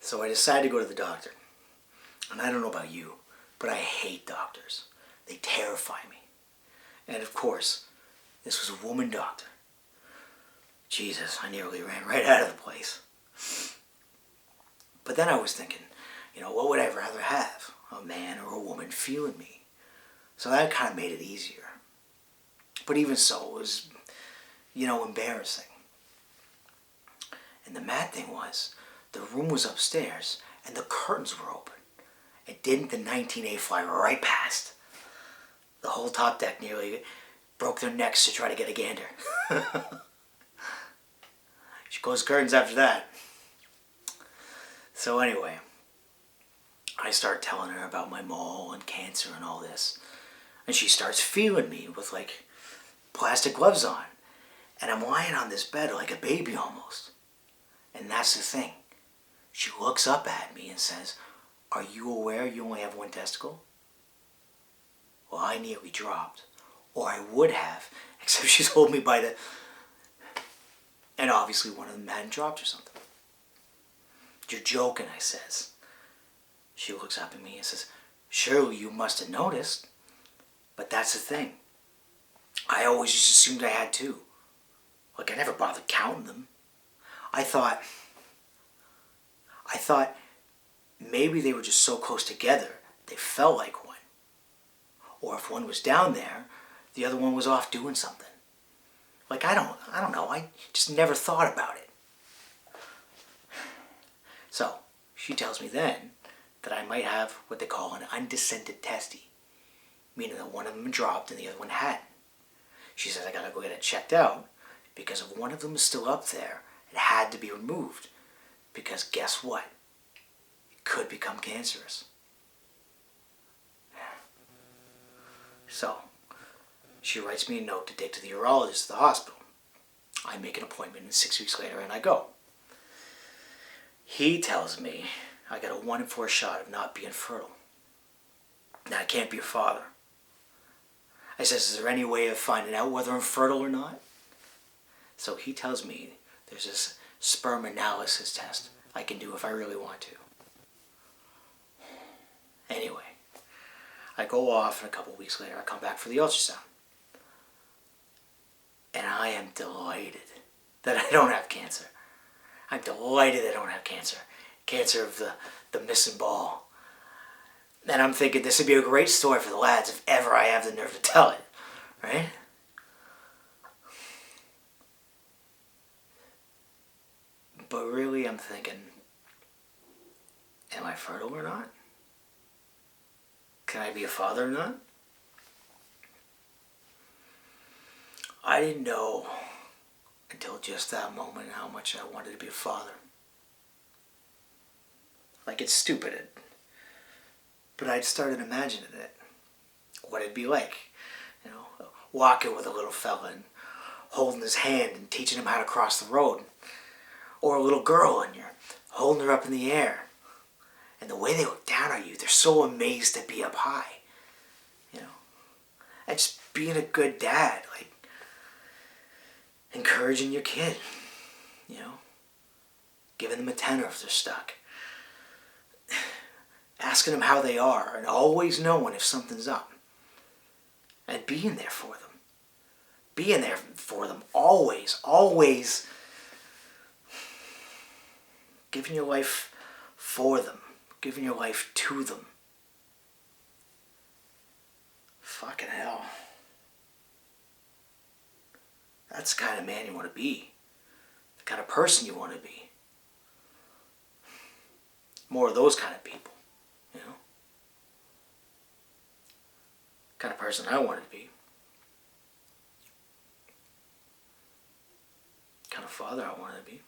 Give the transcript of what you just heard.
So I decided to go to the doctor. And I don't know about you, but I hate doctors. They terrify me. And of course, this was a woman doctor. Jesus, I nearly ran right out of the place. But then I was thinking, what would I rather have? A man or a woman feeling me? So that kind of made it easier. But even so, it was, embarrassing. And the mad thing was, the room was upstairs and the curtains were open. And didn't the 19A fly right past? The whole top deck nearly broke their necks to try to get a gander. She closed curtains after that. So anyway, I start telling her about my mole and cancer and all this. And she starts feeling me with like plastic gloves on. And I'm lying on this bed like a baby almost. And that's the thing. She looks up at me and says, "Are you aware you only have one testicle?" Well, I nearly dropped. Or I would have, except she's holding me by the... And obviously one of them hadn't dropped or something. "You're joking," I says. She looks up at me and says, "Surely you must have noticed." But that's the thing. I always just assumed I had two. Like, I never bothered counting them. I thought maybe they were just so close together they felt like one. Or if one was down there, the other one was off doing something. Like, I don't know. I just never thought about it. So, she tells me then that I might have what they call an undescended testy, meaning that one of them dropped and the other one hadn't. She says I gotta go get it checked out because if one of them is still up there, it had to be removed because guess what? It could become cancerous. So, she writes me a note to take to the urologist at the hospital. I make an appointment and 6 weeks later and I go. He tells me I got a 1 in 4 shot of not being fertile. Now I can't be a father. I says, "Is there any way of finding out whether I'm fertile or not?" So he tells me there's this sperm analysis test I can do if I really want to. Anyway, I go off and a couple weeks later I come back for the ultrasound. And I am delighted that I don't have cancer. I'm delighted I don't have cancer. Cancer of the missing ball. And I'm thinking this would be a great story for the lads if ever I have the nerve to tell it. Right? But really I'm thinking, am I fertile or not? Can I be a father or not? I didn't know until just that moment how much I wanted to be a father. Like, it's stupid, but I'd started imagining it. What it'd be like, walking with a little fella and holding his hand and teaching him how to cross the road. Or a little girl and you're holding her up in the air. And the way they look down at you, they're so amazed to be up high. And just being a good dad, like, encouraging your kid, giving them a tenner if they're stuck. Asking them how they are and always knowing if something's up. And being there for them. Being there for them, always, always. Giving your life for them. Giving your life to them. Fucking hell. That's the kind of man you want to be. The kind of person you want to be. More of those kind of people, kind of person I want to be. Kind of father I want to be.